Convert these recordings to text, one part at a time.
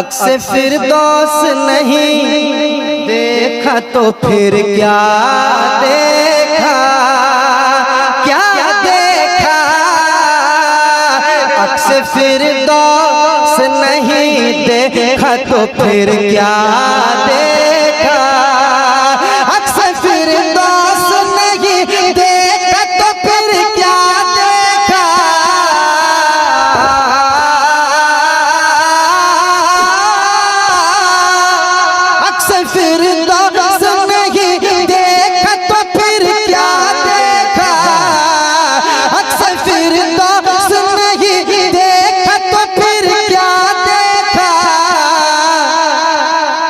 अक्स फिरदौस नहीं देखा तो फिर क्या देखा, क्या देखा। अक्स फिरदौस नहीं देखा तो फिर क्या देखा, अक्स फिरदौस नहीं देखा तो फिर क्या देखा। अक्स फिरदौस नहीं देखा तो फिर क्या देखा, अक्स फिरदौस नहीं देखा तो फिर क्या देखा।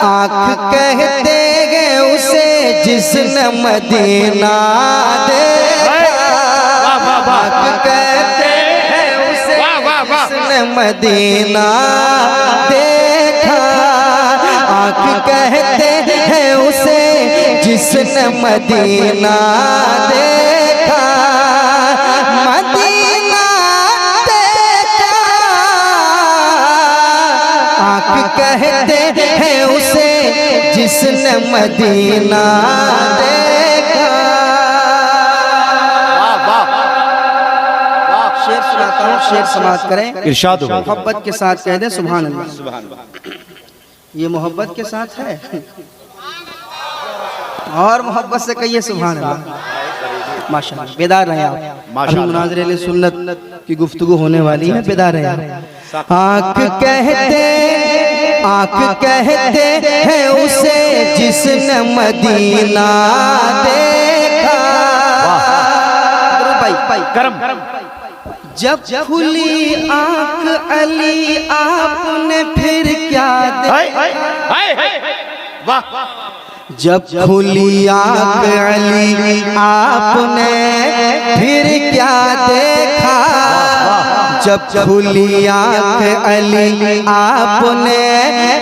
आँख कहते हैं उसे जिसने मदीना देखा, आँख कहते हैं उसे जिसने मदीना देखा, आँख कहते हैं उसे जिसने मदीना देखा, मदीना देखा। आँख कहते हैं उसे जिसने मदीना देखा। शेर सुनाता हूँ, शेर समाप्त करें। इरशाद हो। मोहब्बत के साथ कह दे सुभान अल्लाह। ये मोहब्बत के साथ है और मोहब्बत से कहिए सुभान अल्लाह। माशाअल्लाह, बेदार रहे आप। माशाअल्लाह, मुनाज़िर अहले सुन्नत की गुफ्तगू होने वाली है, बेदार रहे आप। आँख कहते हैं उसे जिसने मदीना देखा। भाई करम जब खुली आँख अली आपने फिर क्या देखा, जब खुली आँख अली आपने फिर क्या देखा, जब खुली आँख अली आपने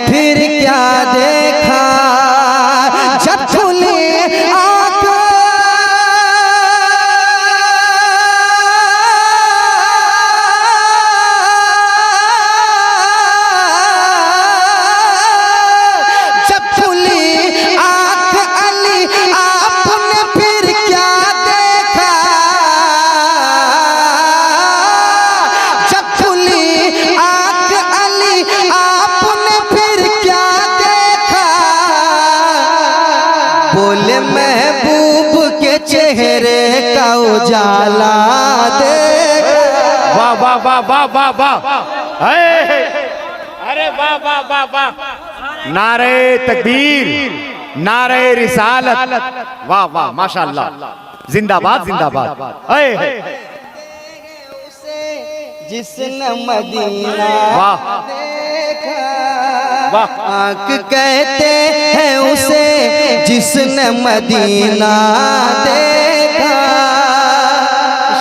फिर क्या देखा, जब खुली आँख बोले महबूब के चेहरे का उजाला देख। वाह वाह वाह वाह वाह वाह, अरे वाह वाह वाह वाह। नारे तकबीर, नारे रिसालत, वाह वाह माशाअल्लाह, जिंदाबाद जिंदाबाद। जिसने मदीना देखा, आँख कहते हैं उसे जिसने मदीना देखा।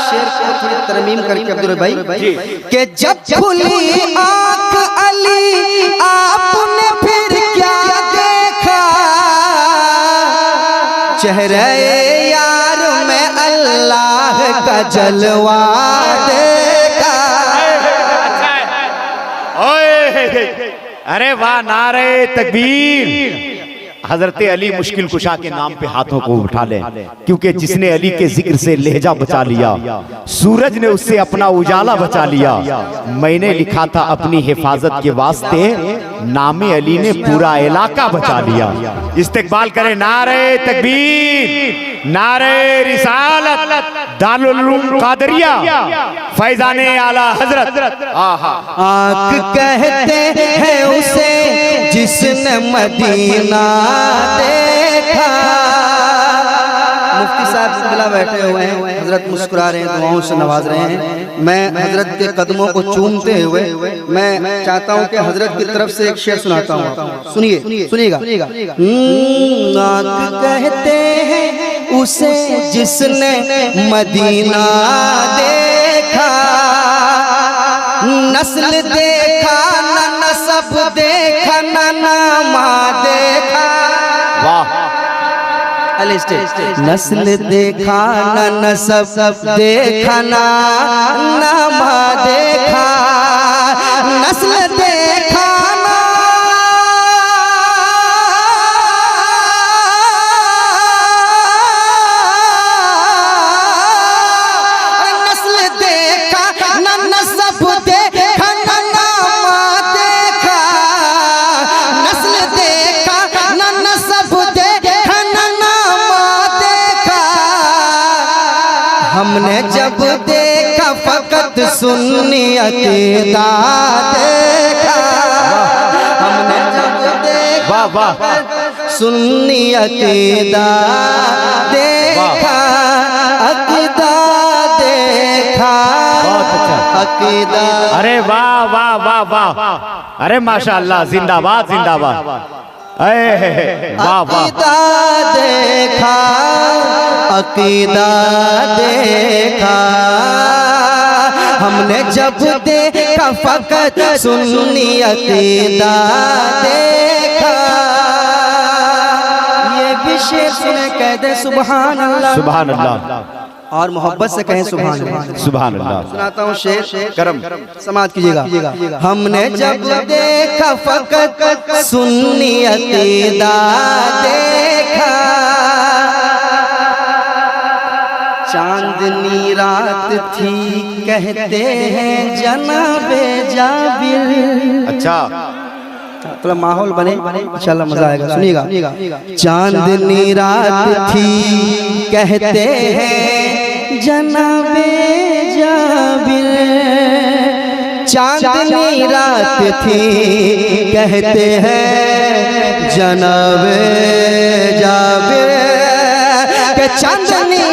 शेर को थोड़ी तरमीम करके अब्दुल भाई कि जब खुली आँख अली आपने फिर क्या देखा, चेहरे यार में अल्लाह का जलवा देखा। अरे वाह, नारे तकबीर। हजरत अली मुश्किल कुशा के नाम पे हाथों को उठा लें, क्योंकि जिसने अली के जिक्र से लहजा बचा लिया, सूरज ने उससे अपना उजाला बचा लिया। मैंने लिखा था अपनी हिफाजत के वास्ते, नामे अली ने पूरा इलाका बचा लिया। इस्तिकबाल करें, नारे तकबीर, नारे रिसालत, दारुल उलूम कादरिया, फैजाने आला हजरत। आँख कहते हैं उसे जिसने मदीना देखा। मुफ्ती साहब सिलसिला बैठे हुए हैं, हजरत मुस्कुरा रहे हैं, दुआओं से नवाज रहे हैं। मैं हजरत के कदमों को चूमते हुए मैं चाहता हूं कि हजरत की तरफ से एक शेर सुनाता हूं, सुनिए, सुनिएगा। आँख कहते हैं उसे जिसने मदीना देखा, नस्ल देखा न नसब देखा न नामा देखा। वाह, नस्ल देखा न नसब देखा न नामा देखा, नस्ल देखा न हमने जब देखा फकत सुन्नी अकीदा देखा, हमने जब देखा सुन्नी अकीदा देखा, अकीदा देखा, अकीदा। अरे वाह वाह वाह वाह, अरे माशाअल्लाह, जिंदाबाद जिंदाबाद, वाह वाह। अकीदा देखा, अकीदा देखा, हमने जब देखा फकत सुन्नी अकीदा देखा। ये भी शेर सुने कह दे सुभान अल्लाह, सुभान अल्लाह, और मोहब्बत से कहें सुभान अल्लाह, सुभान अल्लाह। सुनाता हूँ शेर, करम समाज कीजिएगा। हमने जब देखा फकत सुन्नी अकीदा देखा, चांदनी रात थी कहते हैं जनाबे जाबिर। अच्छा, थोड़ा माहौल बने, इंशाल्लाह मजा आएगा, सुनिएगा। चांदनी रात थी कहते हैं जनाबे जाबिर, चांदनी रात थी कहते हैं जनाबे जाबिर, के चांदनी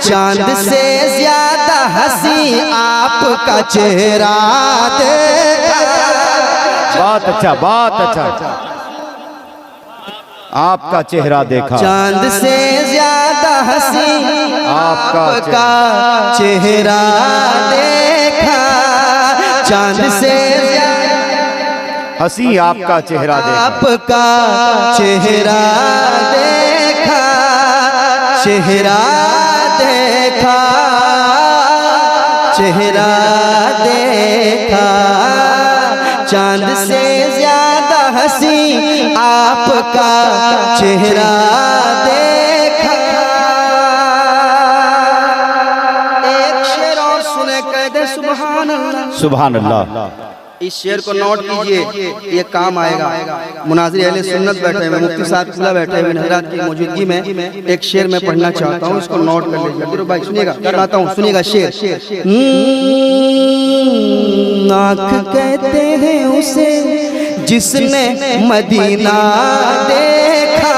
चांद से ज्यादा हंसी आपका चेहरा देखा। बहुत अच्छा, बहुत अच्छा, आपका चेहरा देखा। चांद से ज्यादा हंसी आपका चेहरा देखा, चांद से हंसी आपका चेहरा देखा, आपका चेहरा देखा, चेहरा देखा, चेहरा देखा, चांद से ज्यादा हंसी आपका चेहरा देखा। एक शेर और सुने कह दे सुभान अल्लाह, सुभान अल्लाह। इस शेर को नोट कीजिए, ये काम आएगा। मुनाज़िर अहले सुन्नत बैठे हुए, मुफ्ती साहब खुला बैठे हुए, हज़रात की मौजूदगी में एक शेर मैं पढ़ना चाहता हूँ, इसको नोट कर लीजिए। भाई सुनिएगा, सुनाता हूँ, सुनिएगा शेर। आँख कहते हैं उसे जिसने मदीना देखा,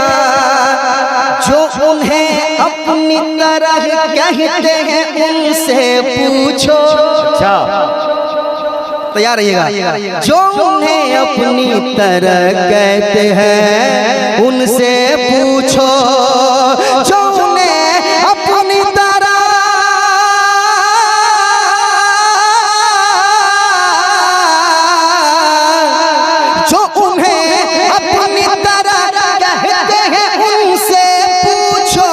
जो उन्हें अपनी तरह कहते हैं उनसे पूछो। अच्छा, तैयार रहिएगा। जो उन्हें अपनी तरह कहते हैं उनसे पूछो, जो उन्हें अपनी तरह, जो उन्हें अपनी तरह कहते हैं उनसे पूछो,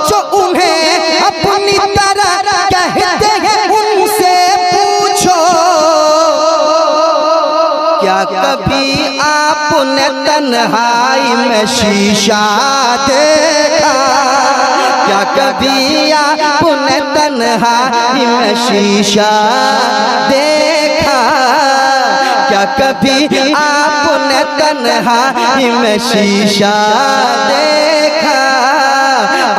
जो उन्हें अपनी तरह कहते हैं उनसे पूछो। क्या कभी आपने तन्हाई में शीशा देखा, क्या कभी आपने तन्हाई में शीशा देखा, क्या कभी आपने तन्हाई में शीशा देखा।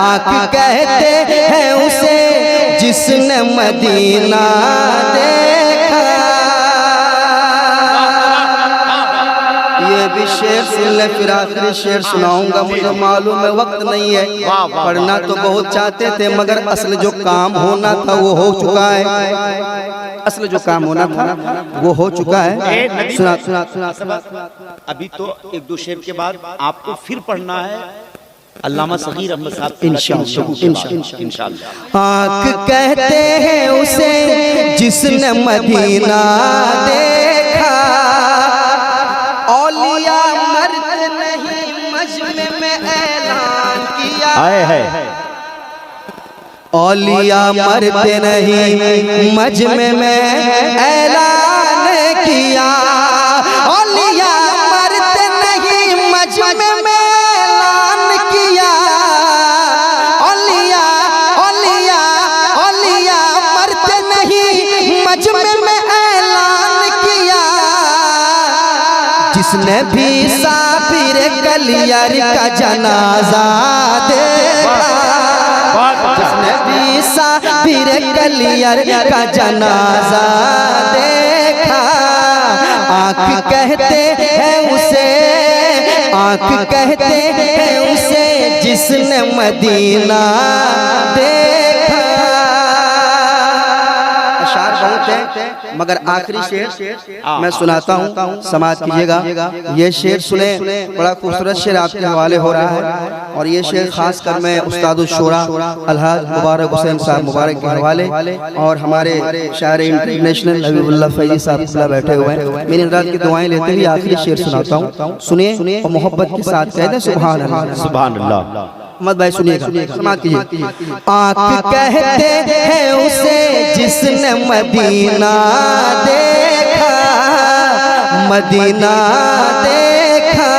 आँख कहते हैं उसे जिसने मदीना देखा। ये भी शेर सुन ले, फिर आखिरी शेर सुनाऊंगा। मुझे मालूम है वक्त नहीं है, पढ़ना तो बहुत चाहते थे मगर असल जो काम होना था वो हो चुका है, असल जो काम होना था वो हो चुका है। सुना सुना सुना, अभी तो एक दो शेर के बाद आपको फिर पढ़ना है अल्लामा सगीर अहमद साहब इंशाअल्लाह। इंशाअल्लाह। आँख कहते हैं उसे जिसने मदीना देखा, औलिया मरते नहीं मजमे में ऐलान किया, आए है औलिया मरते नहीं मजमे में ऐलान किया, औलिया जिसने भी साबिर कलियर का जनाजा देखा, जिसने भी साबिर कलियर का जनाजा देखा, आँख कहते हैं उसे, आँख कहते हैं उसे जिसने मदीना देखा। अशार बहुत है मगर आखिरी शेर मैं सुनाता हूँ, समाज कीजिएगा। ये शेर सुने, बड़ा खूबसूरत शेर आपके हवाले हो रहा है और ये शेर खास कर मैं उस्ताद शुरा अलहाज मुबारक हुसैन साहब मुबारक के हवाले और हमारे शायर इंटरनेशनल हबीबुल्लाह फैजी साहब बैठे हुए हैं, मेरी रात की दुआएं लेते हुए आखिरी शेर सुनाता हूँ, सुनिए और मोहब्बत के साथ कहते हैं सुभान अल्लाह। सुभान अल्लाह। मत भाई सुनिएगा, समाज कीजिए। आँख कहते हैं उसे जिसने मदीना देखा, मदीना देखा,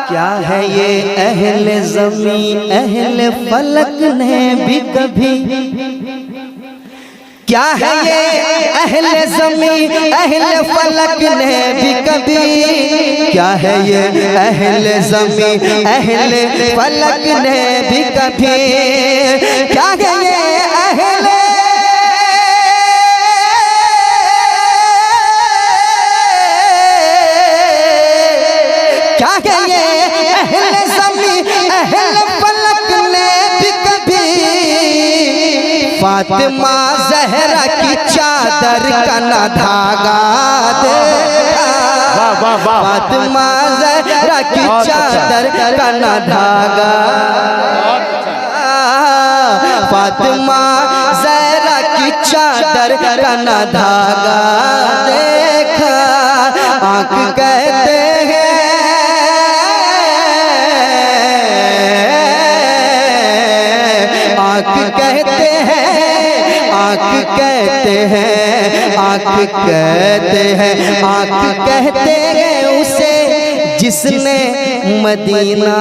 क्या है ये अहले ज़मीं अहले फलक ने भी कभी, क्या है ये अहले ज़मीं अहले फलक ने भी कभी, क्या है ये अहले ज़मीं अहले फलक ने भी कभी, क्या है ये अहले क्या है ये अहले ज़मीं अहले फलक ने भी कभी, फातिमा ज़हरा की चादर का ना धागा देखा, फातिमा ज़हरा की चादर का ना धागा, फातिमा ज़हरा की चादर का ना धागा देखा, आँख कहते हैं, आँख कहते हैं, आँख कहते हैं, आँख कहते हैं, आँख कहते हैं उसे जिसने मदीना